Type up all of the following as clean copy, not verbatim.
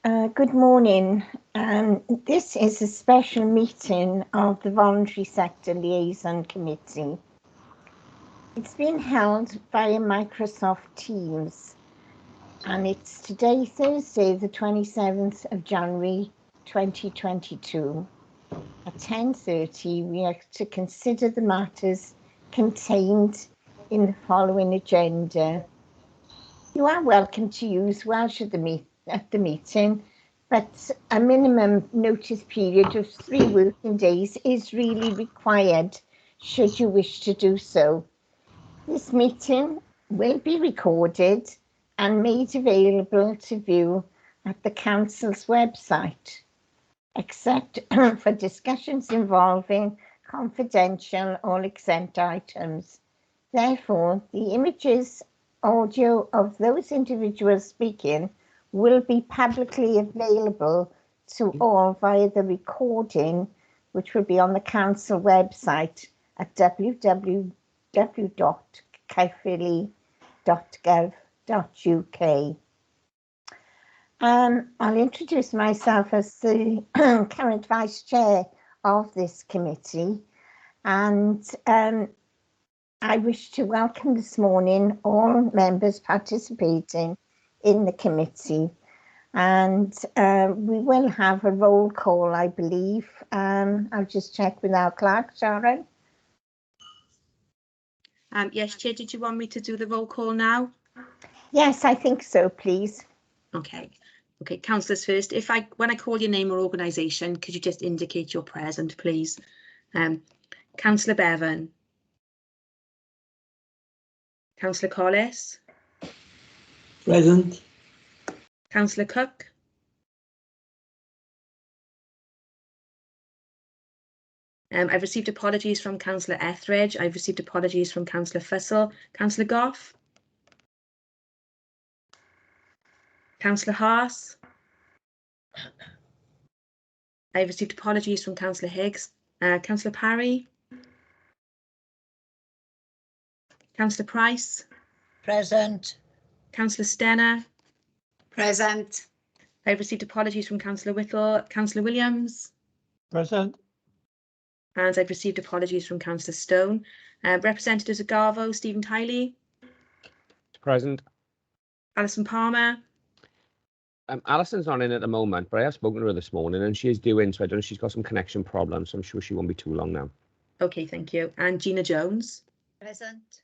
Good morning. This is a special meeting of the Voluntary Sector Liaison Committee. It's been held via Microsoft Teams, and it's today, Thursday, the 27th of January 2022. At 10:30, we are to consider the matters contained in the following agenda. You are welcome to use Welsh at the meeting, but a minimum notice period of 3 working days is really required should you wish to do so. This meeting will be recorded and made available to view at the Council's website, except for discussions involving confidential or exempt items. Therefore, the images, audio of those individuals speaking will be publicly available to all via the recording, which will be on the Council website at www.caerphilly.gov.uk. I'll introduce myself as the current Vice Chair of this committee, and I wish to welcome this morning all members participating in the committee, and we will have a roll call, I believe. I'll just check with our clerk, Sharon. Yes, Chair, did you want me to do the roll call now? Yes, I think so, please. Okay, councillors first. When I call your name or organisation, could you just indicate you're present, please? Councillor Bevan. Councillor Collis. Present. Councillor Cook. I've received apologies from Councillor Etheridge. I've received apologies from Councillor Fussell. Councillor Goff. Councillor Haas. I've received apologies from Councillor Higgs. Councillor Parry. Councillor Price. Present. Councillor Stenner. Present. I've received apologies from Councillor Whittle. Councillor Williams. Present. And I've received apologies from Councillor Stone. Representatives of Garvo, Stephen Tiley. Present. Alison Palmer. Alison's not in at the moment, but I have spoken to her this morning and she is due in, so I don't know if she's got some connection problems, so I'm sure she won't be too long now. Okay, thank you. And Gina Jones. Present.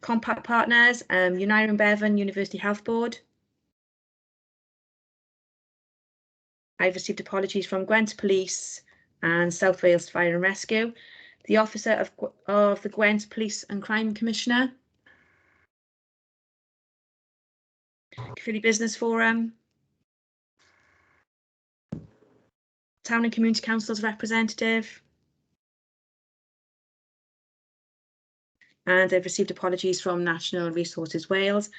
Compact Partners, United and Bevan University Health Board. I've received apologies from Gwent Police and South Wales Fire and Rescue. The Officer of the Gwent Police and Crime Commissioner. Caerphilly Business Forum. Town and Community Council's representative. And I've received apologies from National Resources Wales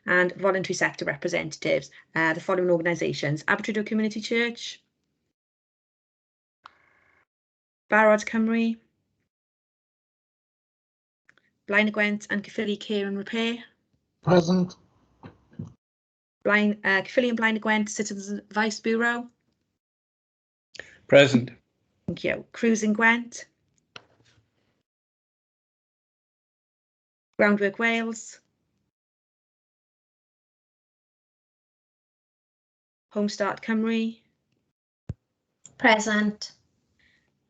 and voluntary sector representatives. The following organisations: Abertraedor Community Church, Barod Cymru, Blaen y Gwent and Caerphilly Care and Repair. Present. Caerphilly and Blaen y Gwent Citizens Advice Bureau. Present. Thank you. Cruising Gwent. Groundwork Wales. Homestart Cymru. Present.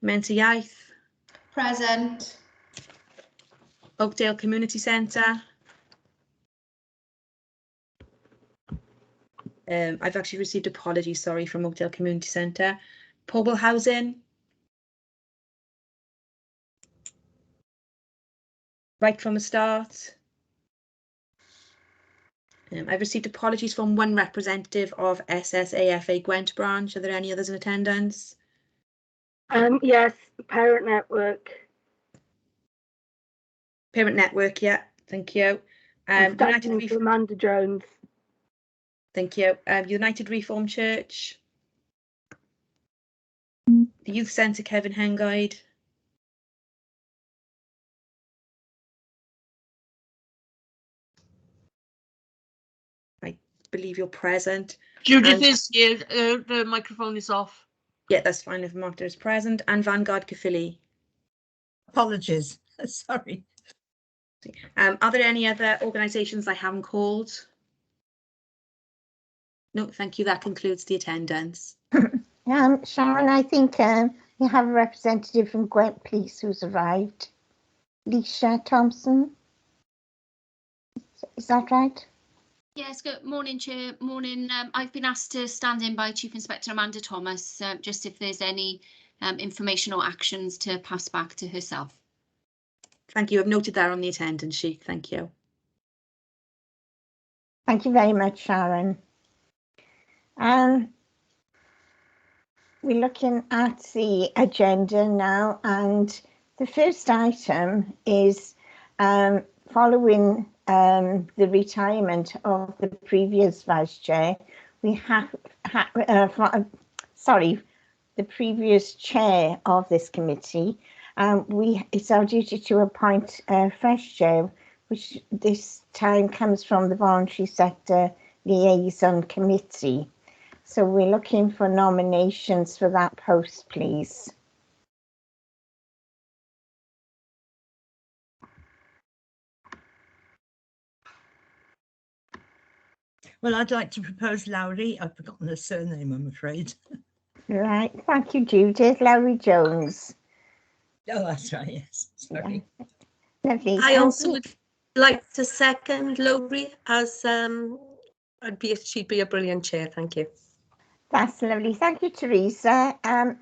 Mentor Iaith. Present. Oakdale Community Centre. I've actually received apologies, sorry, from Oakdale Community Centre. Pobl Housing. Right from the start. I've received apologies from one representative of SSAFA Gwent branch. Are there any others in attendance? Yes, Parent Network. Parent Network, yeah, thank you. United for Amanda Jones. Thank you. United Reformed Church. The Youth Centre, Kevin Henguide. Right, believe you're present. Judith And- is here. The microphone is off. Yeah, that's fine if Martha is present. And Vanguard Caerphilly. Apologies. Sorry. Are there any other organisations I haven't called? No, thank you. That concludes the attendance. Sharon, I think you have a representative from Gwent Police who's arrived. Leisha Thompson. Is that right? Yes, good morning, Chair. Morning. I've been asked to stand in by Chief Inspector Amanda Thomas, just if there's any information or actions to pass back to herself. Thank you. I've noted that on the attendance sheet. Thank you. Thank you very much, Sharon. We're looking at the agenda now, and the first item is following the retirement of the previous Vice Chair. We have, the previous Chair of this committee. It's our duty to appoint a fresh Chair, which this time comes from the Voluntary Sector Liaison Committee. So we're looking for nominations for that post, please. Well, I'd like to propose Lowry. I've forgotten her surname, I'm afraid. Right, thank you, Judith. Lowry Jones. Oh, that's right, yes. Sorry. Lovely. I also would like to second Lowry as she'd be a brilliant chair. Thank you. That's lovely. Thank you, Teresa. I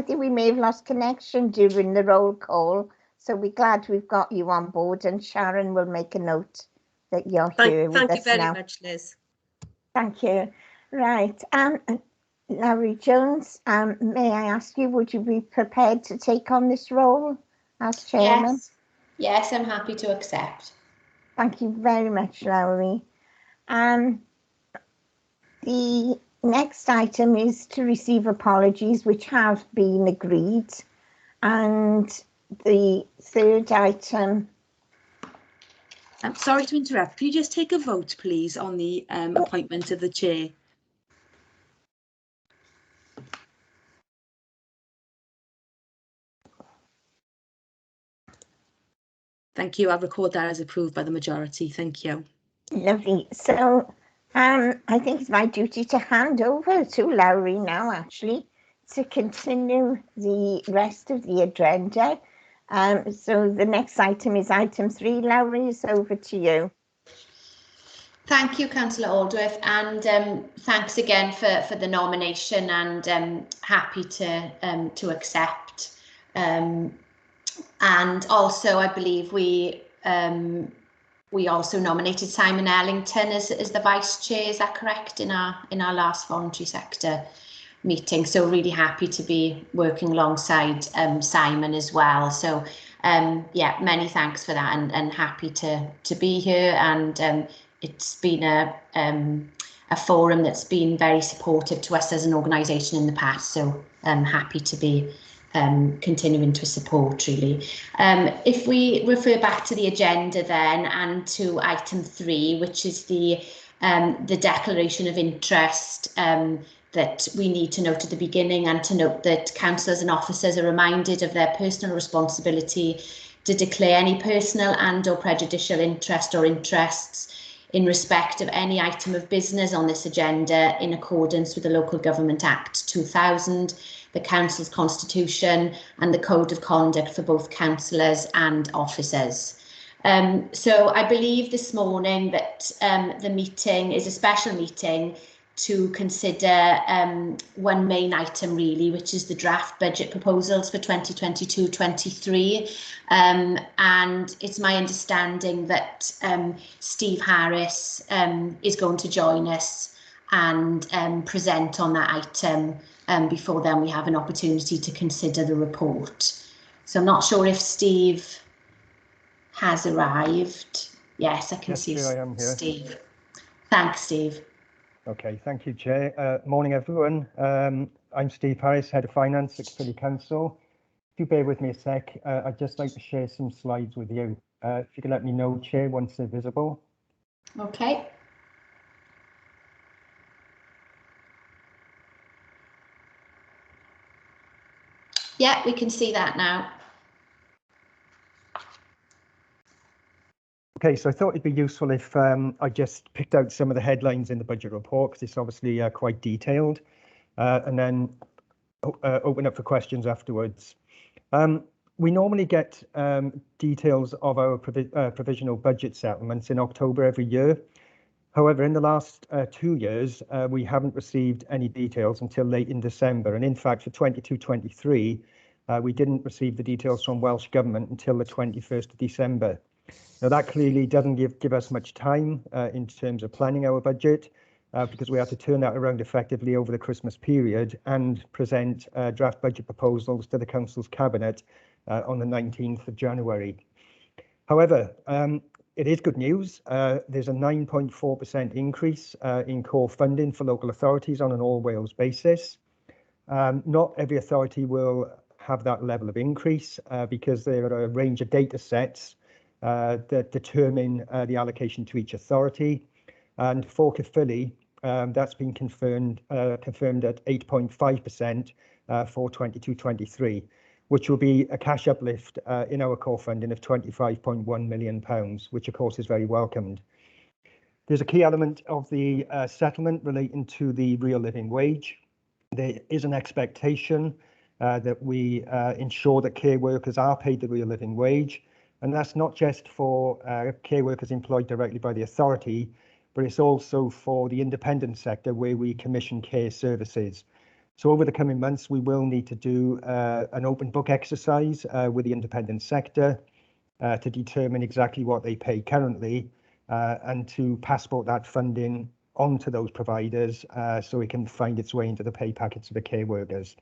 think we may have lost connection during the roll call, so we're glad we've got you on board, and Sharon will make a note that you're here with us now. Thank you very much, Liz. Thank you. Right. Lowry Jones, may I ask you, would you be prepared to take on this role as chairman? Yes, I'm happy to accept. Thank you very much, Lowry. The next item is to receive apologies, which have been agreed. And the third item. I'm sorry to interrupt. Could you just take a vote, please, on the appointment of the chair? Thank you. I'll record that as approved by the majority. Thank you. Lovely. So I think it's my duty to hand over to Lowry now, actually, to continue the rest of the agenda. So the next item is item 3. Lowry, it's over to you. Thank you, Councillor Aldworth, and thanks again for the nomination, and happy to accept. And also, I believe we also nominated Simon Ellington as the vice chair. Is that correct? In our last voluntary sector meeting. So really happy to be working alongside Simon as well. So yeah, many thanks for that, and happy to be here. And it's been a forum that's been very supportive to us as an organisation in the past. So I'm happy to be continuing to support, really. If we refer back to the agenda then, and to item 3, which is the declaration of interest that we need to note at the beginning, and to note that councillors and officers are reminded of their personal responsibility to declare any personal and or prejudicial interest or interests in respect of any item of business on this agenda in accordance with the Local Government Act 2000, the Council's Constitution, and the Code of Conduct for both councillors and officers. So I believe this morning that the meeting is a special meeting to consider one main item, really, which is the draft budget proposals for 2022-23. And it's my understanding that Steve Harris is going to join us and present on that item. Before then, we have an opportunity to consider the report. So I'm not sure if Steve has arrived. Yes, I can see Chair, I am here. Steve. Thanks, Steve. Okay, thank you, Chair. Morning, everyone. I'm Steve Harris, Head of Finance at Caerphilly Council. If you bear with me a sec, I'd just like to share some slides with you. If you could let me know, Chair, once they're visible. Okay. Yeah, we can see that now. Okay, so I thought it'd be useful if I just picked out some of the headlines in the budget report, because it's obviously quite detailed, and then open up for questions afterwards. We normally get details of our provisional budget settlements in October every year. However, in the last 2 years, we haven't received any details until late in December. And in fact, for 22-23, we didn't receive the details from Welsh Government until the 21st of December. Now, that clearly doesn't give us much time in terms of planning our budget, because we have to turn that around effectively over the Christmas period and present draft budget proposals to the Council's Cabinet on the 19th of January. However, it is good news. There's a 9.4% increase in core funding for local authorities on an all-Wales basis. Not every authority will have that level of increase because there are a range of data sets that determine the allocation to each authority. And for Caerphilly, that's been confirmed at 8.5% for 22-23, which will be a cash uplift in our core funding of £25.1 million, which of course is very welcomed. There's a key element of the settlement relating to the real living wage. There is an expectation that we ensure that care workers are paid the real living wage. And that's not just for care workers employed directly by the authority, but it's also for the independent sector where we commission care services. So over the coming months, we will need to do an open book exercise with the independent sector to determine exactly what they pay currently and to passport that funding onto those providers so it can find its way into the pay packets of the care workers.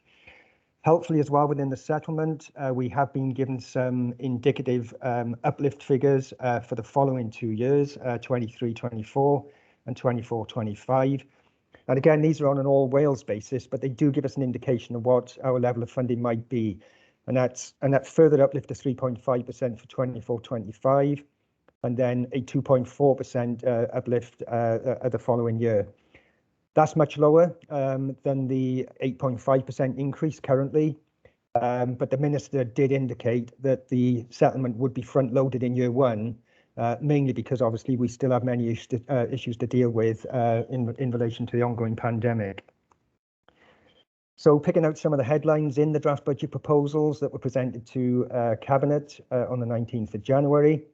Helpfully as well within the settlement, we have been given some indicative uplift figures for the following 2 years, 23-24 and 24-25. And again, these are on an all Wales basis, but they do give us an indication of what our level of funding might be. And that further uplift of 3.5% for 24-25, and then a 2.4% uplift the following year. That's much lower than the 8.5% increase currently, but the Minister did indicate that the settlement would be front-loaded in year one, mainly because obviously we still have many issues to deal with in relation to the ongoing pandemic. So picking out some of the headlines in the draft budget proposals that were presented to Cabinet on the 19th of January.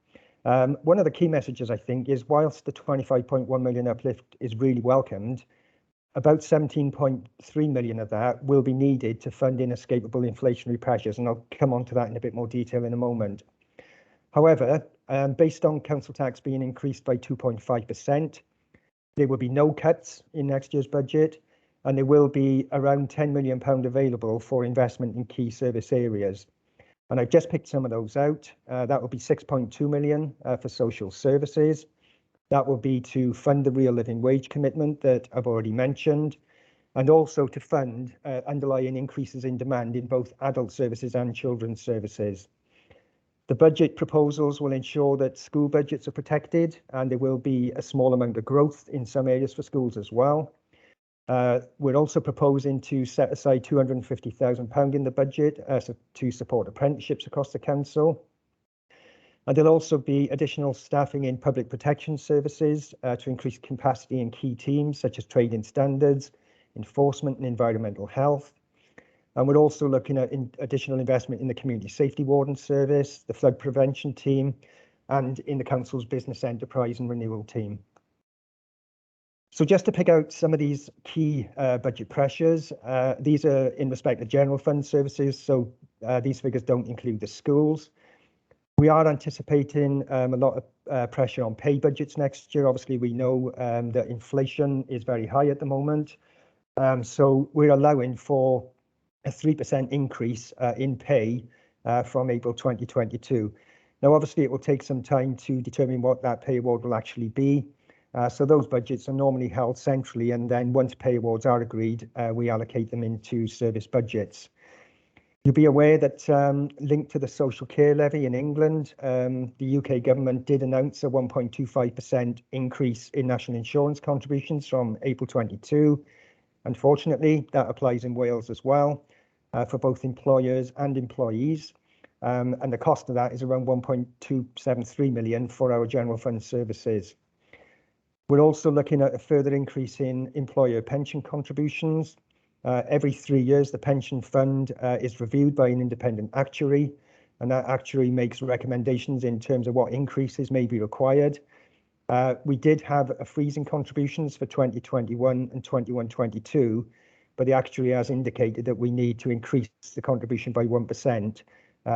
One of the key messages, I think, is whilst the 25.1 million uplift is really welcomed, about 17.3 million of that will be needed to fund inescapable inflationary pressures, and I'll come on to that in a bit more detail in a moment. However, based on council tax being increased by 2.5%, there will be no cuts in next year's budget, and there will be around £10 million available for investment in key service areas. And I've just picked some of those out. That will be 6.2 million for social services. That will be to fund the real living wage commitment that I've already mentioned, and also to fund underlying increases in demand in both adult services and children's services. The budget proposals will ensure that school budgets are protected, and there will be a small amount of growth in some areas for schools as well. We're also proposing to set aside £250,000 in the budget to support apprenticeships across the council. And there'll also be additional staffing in public protection services to increase capacity in key teams such as trading standards, enforcement and environmental health. And we're also looking at additional investment in the community safety warden service, the flood prevention team, and in the council's business enterprise and renewal team. So just to pick out some of these key budget pressures, these are in respect of general fund services, so these figures don't include the schools. We are anticipating a lot of pressure on pay budgets next year. Obviously, we know that inflation is very high at the moment. So we're allowing for a 3% increase in pay from April 2022. Now, obviously, it will take some time to determine what that pay award will actually be. So those budgets are normally held centrally, and then once pay awards are agreed, we allocate them into service budgets. You'll be aware that linked to the social care levy in England, the UK government did announce a 1.25% increase in national insurance contributions from April 22. Unfortunately, that applies in Wales as well. for both employers and employees. And the cost of that is around 1.273 million for our general fund services. We're also looking at a further increase in employer pension contributions. Every 3 years, the pension fund is reviewed by an independent actuary, and that actuary makes recommendations in terms of what increases may be required. We did have a freeze in contributions for 2021 and 21-22, but the actuary has indicated that we need to increase the contribution by 1%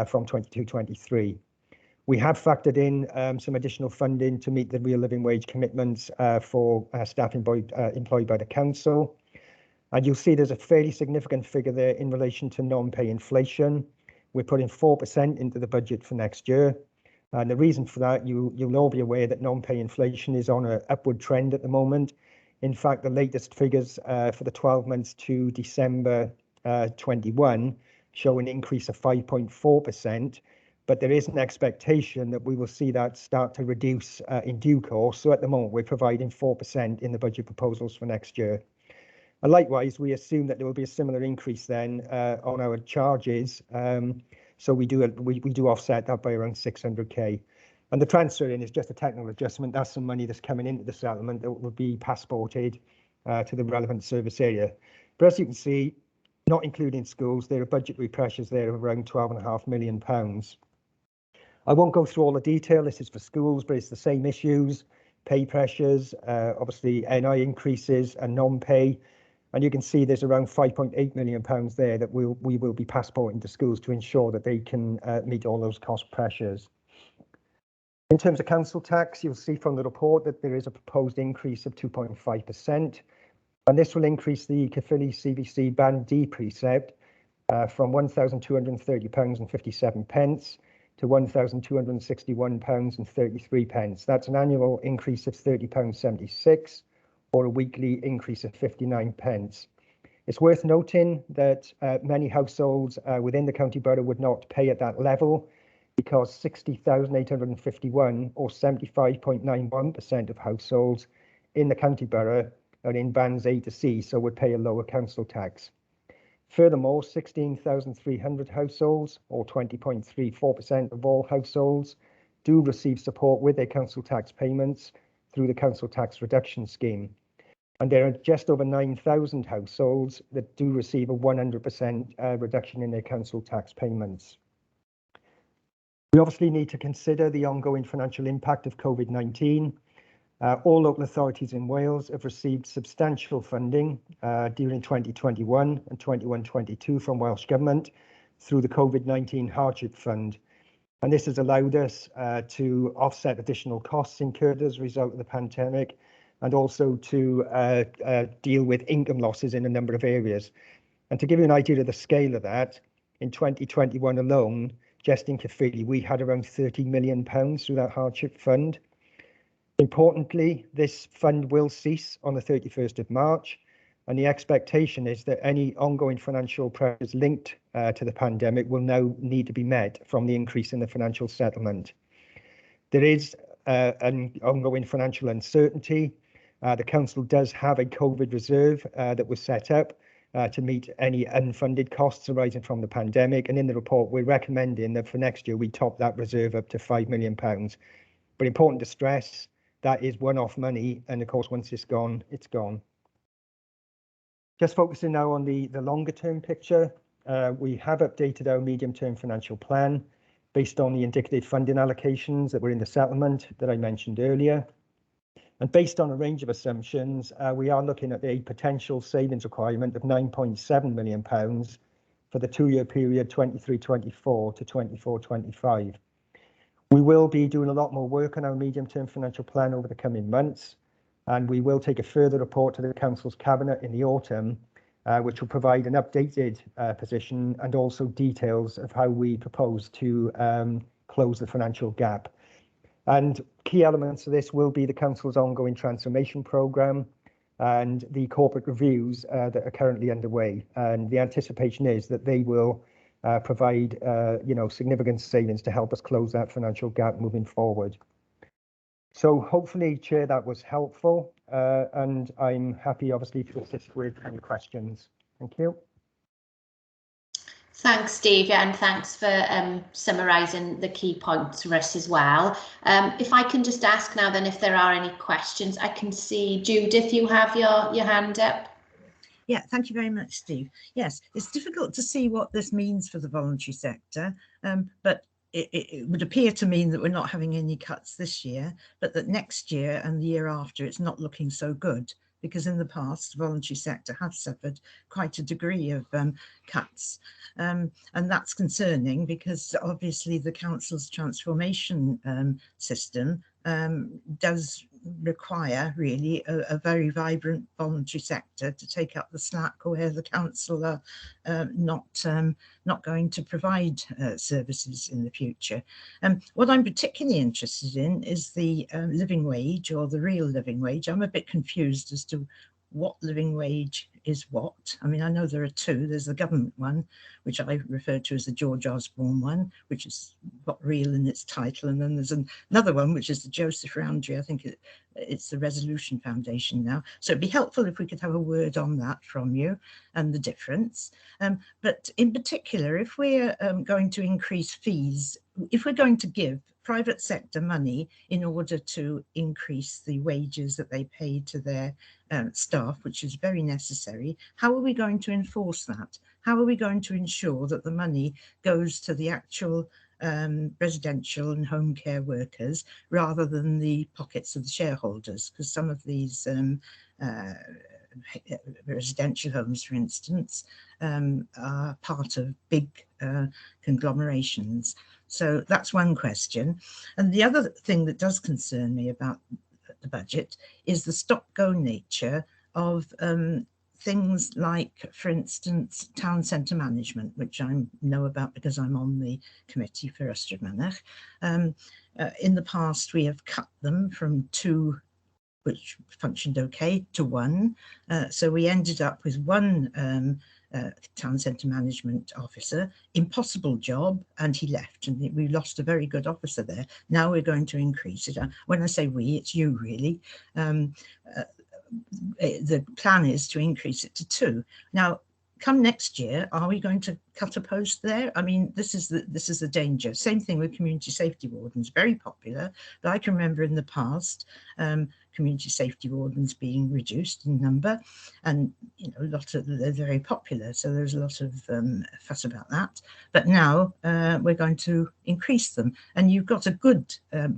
from 22-23. We have factored in some additional funding to meet the real living wage commitments for staff employed by the council. And you'll see there's a fairly significant figure there in relation to non-pay inflation. We're putting 4% into the budget for next year. And the reason for that, you'll all be aware that non-pay inflation is on an upward trend at the moment. In fact, the latest figures for the 12 months to December 21 show an increase of 5.4%, but there is an expectation that we will see that start to reduce in due course. So at the moment, we're providing 4% in the budget proposals for next year. And likewise, we assume that there will be a similar increase then on our charges. So we do offset that by around 600k. And the transfer in is just a technical adjustment. That's some money that's coming into the settlement that will be passported to the relevant service area. But as you can see, not including schools, there are budgetary pressures there of around £12.5 million. I won't go through all the detail. This is for schools, but it's the same issues: pay pressures, obviously NI increases and non-pay. And you can see there's around £5.8 million there that we will be passporting to schools to ensure that they can meet all those cost pressures. In terms of council tax, you'll see from the report that there is a proposed increase of 2.5%. And this will increase the Caerphilly CVC Band D precept from £1,230.57 to £1,261.33. That's an annual increase of £30.76, or a weekly increase of 59p. It's worth noting that many households within the county borough would not pay at that level, because 60,851, or 75.91% of households in the county borough are in bands A to C, so would pay a lower council tax. Furthermore, 16,300 households, or 20.34% of all households, do receive support with their council tax payments through the council tax reduction scheme. And there are just over 9,000 households that do receive a 100% reduction in their council tax payments. We obviously need to consider the ongoing financial impact of COVID-19. All local authorities in Wales have received substantial funding during 2021 and 21-22 from Welsh Government through the COVID-19 Hardship Fund. And this has allowed us to offset additional costs incurred as a result of the pandemic, and also to deal with income losses in a number of areas. And to give you an idea of the scale of that, in 2021 alone, just in Caerphilly, we had around £30 million through that hardship fund. Importantly, this fund will cease on the 31st of March, and the expectation is that any ongoing financial pressures linked to the pandemic will now need to be met from the increase in the financial settlement. There is an ongoing financial uncertainty. The council does have a COVID reserve that was set up to meet any unfunded costs arising from the pandemic, and in the report we're recommending that for next year we top that reserve up to £5 million. But important to stress, that is one-off money, and of course once it's gone, it's gone. Just focusing now on the longer term picture, we have updated our medium-term financial plan based on the indicative funding allocations that were in the settlement that I mentioned earlier. And based on a range of assumptions, we are looking at a potential savings requirement of £9.7 million for the 2-year period 23-24 to 24-25. We will be doing a lot more work on our medium-term financial plan over the coming months, and we will take a further report to the Council's Cabinet in the autumn, which will provide an updated position and also details of how we propose to close the financial gap. And key elements of this will be the Council's ongoing transformation programme and the corporate reviews that are currently underway. And the anticipation is that they will provide significant savings to help us close that financial gap moving forward. So hopefully, Chair, that was helpful, and I'm happy obviously to assist with any questions. Thank you. Thanks, Steve, yeah, and thanks for summarising the key points for us as well. If I can just ask now then if there are any questions. I can see, Judith, you have your hand up. Yeah, thank you very much, Steve. Yes, it's difficult to see what this means for the voluntary sector, but it would appear to mean that we're not having any cuts this year, but that next year and the year after it's not looking so good, because in the past the voluntary sector has suffered quite a degree of cuts. And that's concerning because obviously the council's transformation system does require really a very vibrant voluntary sector to take up the slack where the council are not going to provide services in the future. What I'm particularly interested in is the living wage, or the real living wage. I'm a bit confused as to what living wage is what. I mean, I know there are two. There's the government one, which I refer to as the George Osborne one, which is got real in its title. And then there's another one, which is the Joseph Roundtree. I think it's the Resolution Foundation now. So it'd be helpful if we could have a word on that from you and the difference. But in particular, if we're going to increase fees, if we're going to give private sector money in order to increase the wages that they pay to their staff, which is very necessary, how are we going to enforce that? How are we going to ensure that the money goes to the actual residential and home care workers rather than the pockets of the shareholders? Because some of these residential homes, for instance, are part of big conglomerations. So that's one question. And the other thing that does concern me about the budget is the stop-go nature of things like, for instance, town centre management, which I know about because I'm on the committee for Ystrad Mynach. In the past, we have cut them from 2, which functioned okay, to 1. So we ended up with 1 town centre management officer, impossible job, and he left, and we lost a very good officer there. Now we're going to increase it. When I say we, it's you really. The plan is to increase it to 2. Now, come next year, are we going to cut a post there? I mean, this is the danger. Same thing with community safety wardens, very popular, but I can remember in the past community safety wardens being reduced in number, and they're very popular, so there's a lot of fuss about that. But now we're going to increase them, and you've got a good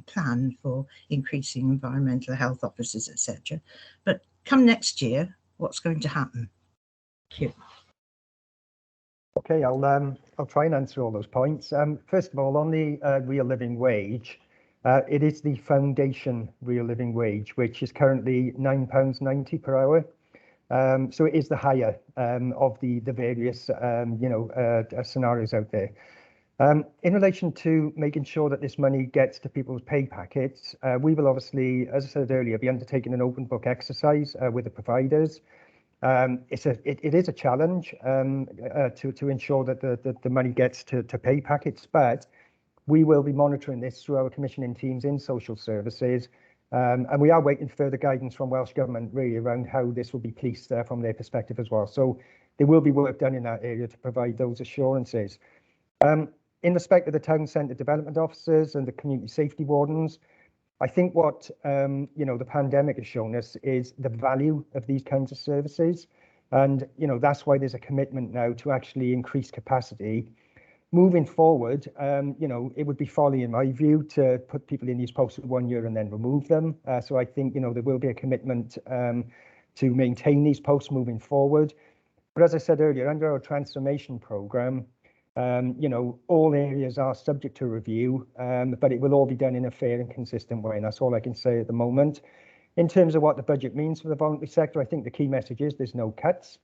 plan for increasing environmental health officers, etc. But come next year, what's going to happen? Thank you. Okay, I'll try and answer all those points. First of all, on the real living wage, it is the foundation real living wage, which is currently £9.90 per hour. So it is the higher of the various scenarios out there. In relation to making sure that this money gets to people's pay packets, we will obviously, as I said earlier, be undertaking an open book exercise with the providers. It is a challenge to ensure that the money gets to pay packets, but we will be monitoring this through our commissioning teams in social services, and we are waiting for further guidance from Welsh Government really around how this will be policed from their perspective as well. So there will be work done in that area to provide those assurances. In respect of the town centre development officers and the community safety wardens, I think what the pandemic has shown us is the value of these kinds of services, and that's why there's a commitment now to actually increase capacity. Moving forward, it would be folly in my view to put people in these posts for 1 year and then remove them. So I think there will be a commitment to maintain these posts moving forward. But as I said earlier, under our transformation programme, all areas are subject to review, but it will all be done in a fair and consistent way, and that's all I can say at the moment. In terms of what the budget means for the voluntary sector, I think the key message is there's no cuts.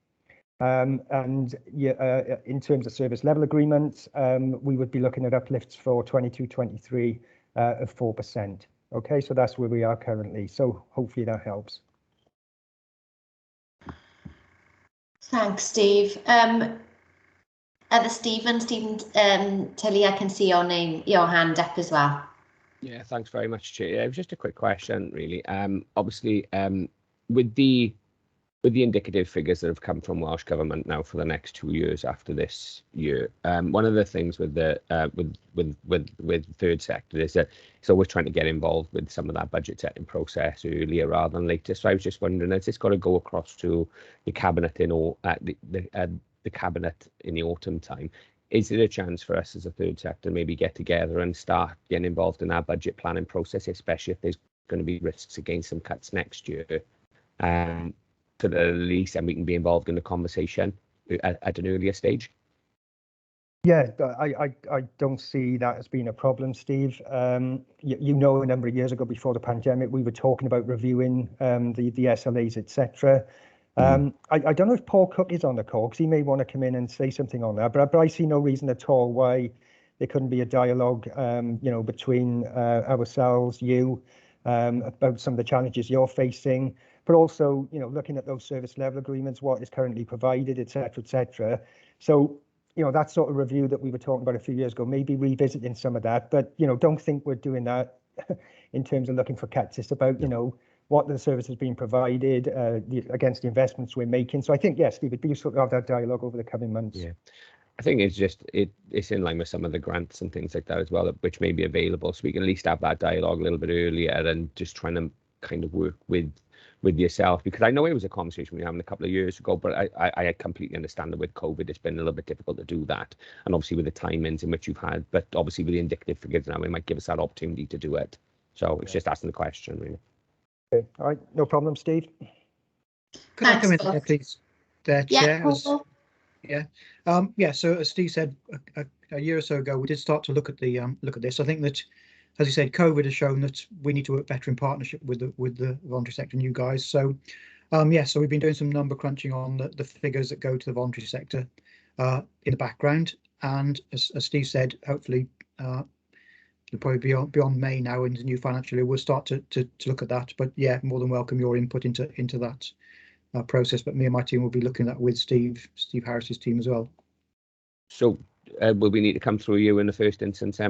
In terms of service level agreements, we would be looking at uplifts for 22-23 of 4%. Okay, so that's where we are currently. So hopefully that helps. Thanks, Steve. Stephen Tilly, I can see your hand up as well. Yeah, thanks very much, Chair. It was just a quick question, really. Obviously, with the with the indicative figures that have come from Welsh Government now for the next 2 years after this year, one of the things with the with third sector is that it's always trying to get involved with some of that budget setting process earlier rather than later. So I was just wondering, has this got to go across to the cabinet the cabinet in the autumn time? Is there a chance for us as a third sector maybe get together and start getting involved in our budget planning process, especially if there's going to be risks against some cuts next year? So that at least then we can be involved in the conversation at an earlier stage. Yeah, I don't see that as being a problem, Steve. You know, a number of years ago, before the pandemic, we were talking about reviewing the SLAs, etc. I don't know if Paul Cook is on the call, because he may want to come in and say something on that, but I see no reason at all why there couldn't be a dialogue, you know, between ourselves, you, about some of the challenges you're facing, but also, you know, looking at those service level agreements, what is currently provided, etc., etc. So, you know, that sort of review that we were talking about a few years ago, maybe revisiting some of that, but, you know, don't think we're doing that in terms of looking for cuts. It's about, you know, what the service has been provided against the investments we're making. So I think, yes, Steve, it'd be useful to have that dialogue over the coming months. Yeah, I think it's just it's in line with some of the grants and things like that as well, which may be available, so we can at least have that dialogue a little bit earlier and just trying to kind of work with yourself, because I know it was a conversation we were having a couple of years ago, but I completely understand that with COVID it's been a little bit difficult to do that, and obviously with the timings in which you've had, but obviously with the indicative figures now, it might give us that opportunity to do it. So it's just asking the question, really. Okay, all right, no problem, Steve. Could I come in there, please? Chair. Yeah, so as Steve said, a year or so ago, we did start to look at this. I think that, as you said, COVID has shown that we need to work better in partnership with the voluntary sector and you guys. So, so we've been doing some number crunching on the figures that go to the voluntary sector in the background. And as Steve said, hopefully, it'll probably be beyond May now in the new financial year. We'll start to look at that. But yeah, more than welcome your input into that process. But me and my team will be looking at that with Steve Harris's team as well. So will we need to come through you in the first instance,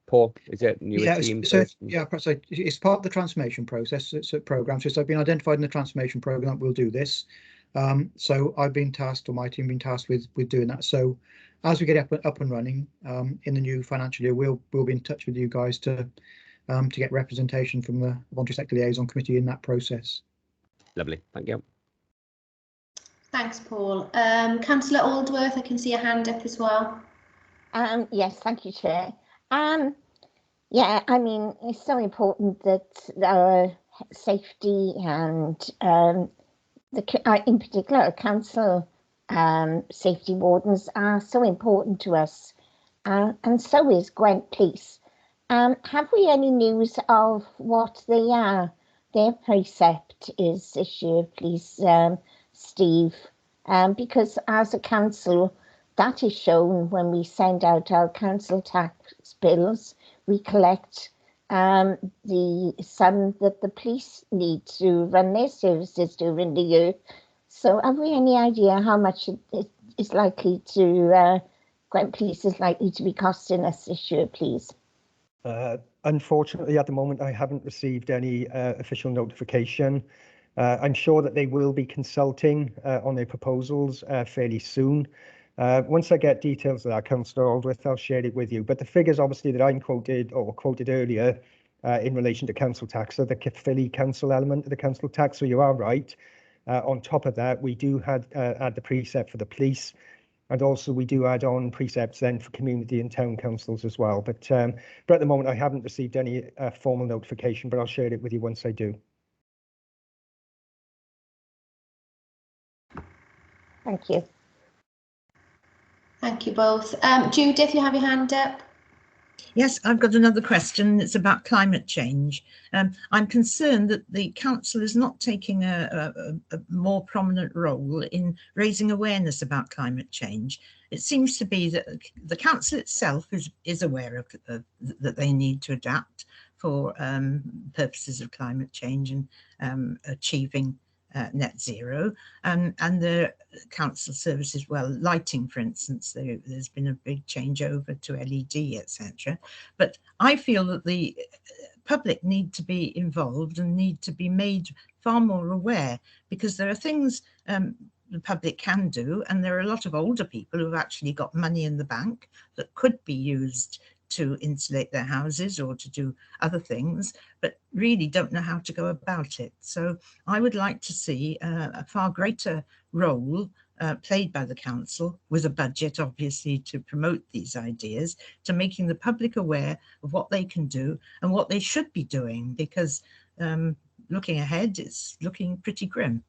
Paul? Is it new team? So perhaps it's part of the transformation process. It's a program. So I've been identified in the transformation program that we'll do this. So I've been tasked, or my team been tasked with doing that. So as we get up and running in the new financial year, we'll be in touch with you guys to get representation from the Voluntary Sector Liaison Committee in that process. Lovely, thank you. Thanks, Paul. Councillor Aldworth, I can see a hand up as well. Yes, thank you, Chair. Yeah, I mean, it's so important that our safety and in particular council safety wardens are so important to us, and so is Gwent Police. Have we any news of what their precept is this year, please, Steve? Because as a council, that is shown when we send out our council tax bills. We collect the sum that the police need to run their services during the year. So have we any idea how much it is likely to, Gwent Police is likely to be costing us this year, please? Unfortunately, at the moment, I haven't received any official notification. I'm sure that they will be consulting on their proposals fairly soon. Once I get details of that, Councillor Aldworth, I'll share it with you. But the figures, obviously, that I'm quoted earlier in relation to council tax are the Caerphilly council element of the council tax. So you are right. On top of that, we do add the precept for the police, and also we do add on precepts then for community and town councils as well. But at the moment, I haven't received any formal notification, but I'll share it with you once I do. Thank you. Thank you both. Judith, you have your hand up. Yes, I've got another question. It's about climate change. I'm concerned that the council is not taking a more prominent role in raising awareness about climate change. It seems to be that the council itself is aware of that they need to adapt for purposes of climate change and achieving net zero, and the council services, well, lighting, for instance, there's been a big change over to LED, etc. But I feel that the public need to be involved and need to be made far more aware, because there are things the public can do, and there are a lot of older people who've actually got money in the bank that could be used to insulate their houses or to do other things, but really don't know how to go about it. So I would like to see a far greater role played by the council, with a budget obviously to promote these ideas, to making the public aware of what they can do and what they should be doing, because looking ahead, it's looking pretty grim.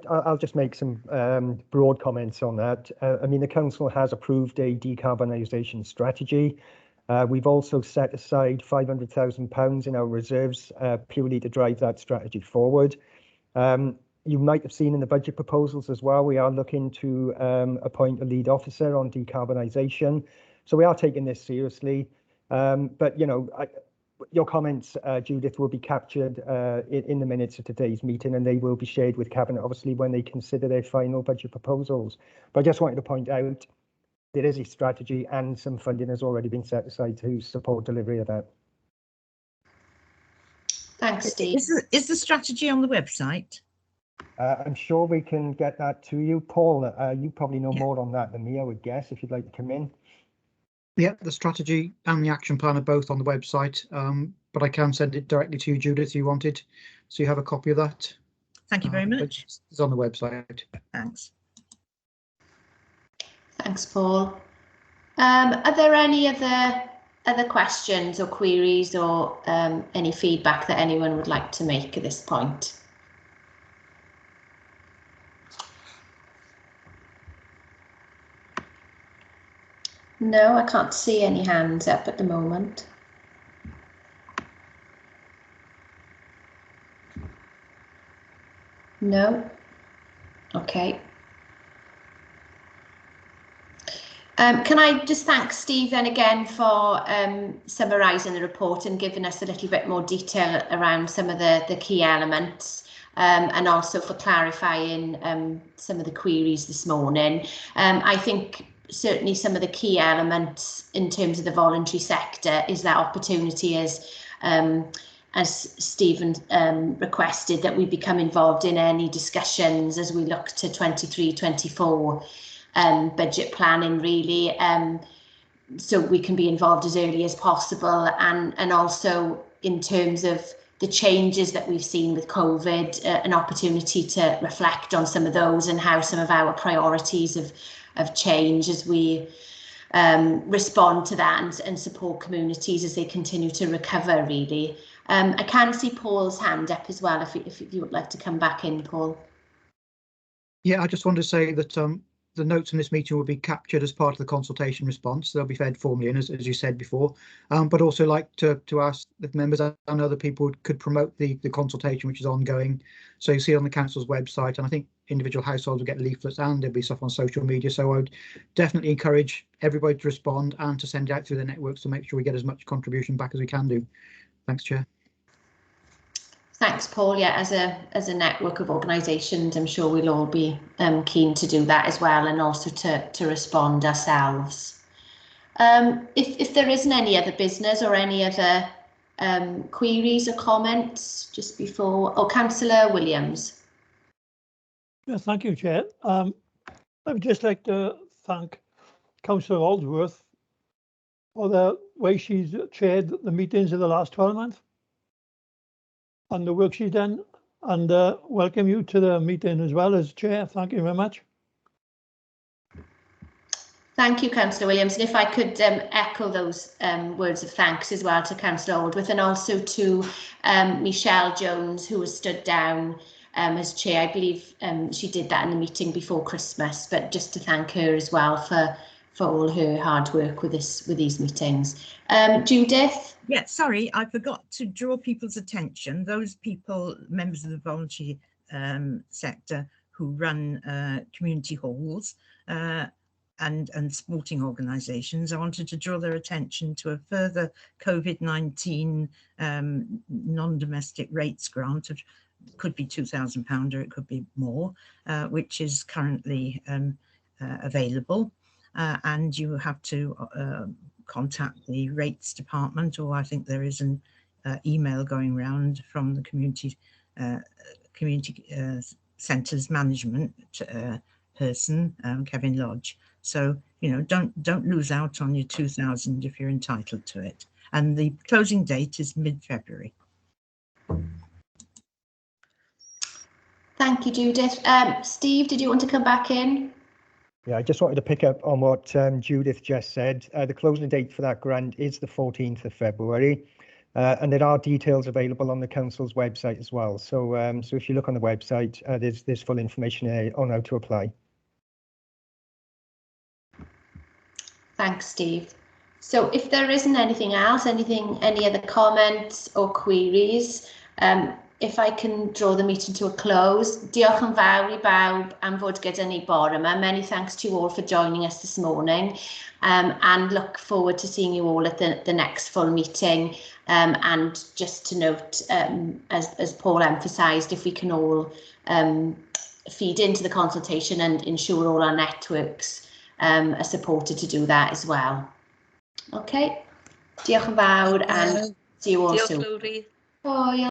I'll just make some broad comments on that. I mean, the council has approved a decarbonisation strategy. We've also set aside £500,000 in our reserves purely to drive that strategy forward. You might have seen in the budget proposals as well, we are looking to appoint a lead officer on decarbonisation. So we are taking this seriously. But, you know, your comments, Judith, will be captured in the minutes of today's meeting, and they will be shared with Cabinet, obviously, when they consider their final budget proposals. But I just wanted to point out there is a strategy, and some funding has already been set aside to support delivery of that. Thanks, Steve. Is the strategy on the website? I'm sure we can get that to you. Paul, you probably know more on that than me, I would guess, if you'd like to come in. Yeah, the strategy and the action plan are both on the website, but I can send it directly to you, Judith, if you wanted, so you have a copy of that. Thank you very much. It's on the website. Thanks. Thanks, Paul. Are there any other questions or queries or any feedback that anyone would like to make at this point? No, I can't see any hands up at the moment. No. Okay. Can I just thank Steve then again for summarising the report and giving us a little bit more detail around some of the key elements, and also for clarifying some of the queries this morning. I think certainly some of the key elements in terms of the voluntary sector is that opportunity, as Stephen requested, that we become involved in any discussions as we look to 23-24 budget planning, really, so we can be involved as early as possible, and also in terms of the changes that we've seen with COVID, an opportunity to reflect on some of those and how some of our priorities have changed as we respond to that and support communities as they continue to recover, really. I can see Paul's hand up as well, if you would like to come back in, Paul. Yeah, I just wanted to say that the notes in this meeting will be captured as part of the consultation response. They'll be fed formally in, as you said before, but also like to ask if members and other people could promote the consultation, which is ongoing. So you see on the council's website, and I think individual households will get leaflets, and there'll be stuff on social media. So I would definitely encourage everybody to respond and to send it out through the networks to make sure we get as much contribution back as we can do. Thanks, Chair. Thanks, Paul. Yeah, as a network of organisations, I'm sure we'll all be keen to do that as well, and also to respond ourselves. If there isn't any other business or any other queries or comments just before, Councillor Williams. Yes, thank you, Chair. I would just like to thank Councillor Aldworth for the way she's chaired the meetings in the last 12 months. And the work she's done, and welcome you to the meeting as well as Chair. Thank you very much. Thank you, Councillor Williams. And if I could echo those words of thanks as well to Councillor Aldworth, and also to Michelle Jones, who has stood down as Chair. I believe she did that in the meeting before Christmas, but just to thank her as well for all her hard work with these meetings. Judith? Yeah, sorry, I forgot to draw people's attention. Those people, members of the voluntary sector who run community halls and sporting organisations, I wanted to draw their attention to a further COVID-19 non-domestic rates grant of, could be £2,000 or it could be more, which is currently available. And you have to contact the rates department, or I think there is an email going round from the community centres management person, Kevin Lodge. So, you know, don't lose out on your 2,000 if you're entitled to it. And the closing date is mid-February. Thank you, Judith. Steve, did you want to come back in? Yeah, I just wanted to pick up on what Judith just said. The closing date for that grant is the 14th of February. And there are details available on the council's website as well. So, so if you look on the website, there's full information there on how to apply. Thanks, Steve. So if there isn't anything else, any other comments or queries, if I can draw the meeting to a close. Diolch yn fawr I bawb am fod gyda ni bore yma. Many thanks to you all for joining us this morning, and look forward to seeing you all at the next full meeting. And just to note, as Paul emphasised, if we can all feed into the consultation and ensure all our networks are supported to do that as well. Okay, diolch yn fawr and see you all soon. Diolch, Lowri. Bye.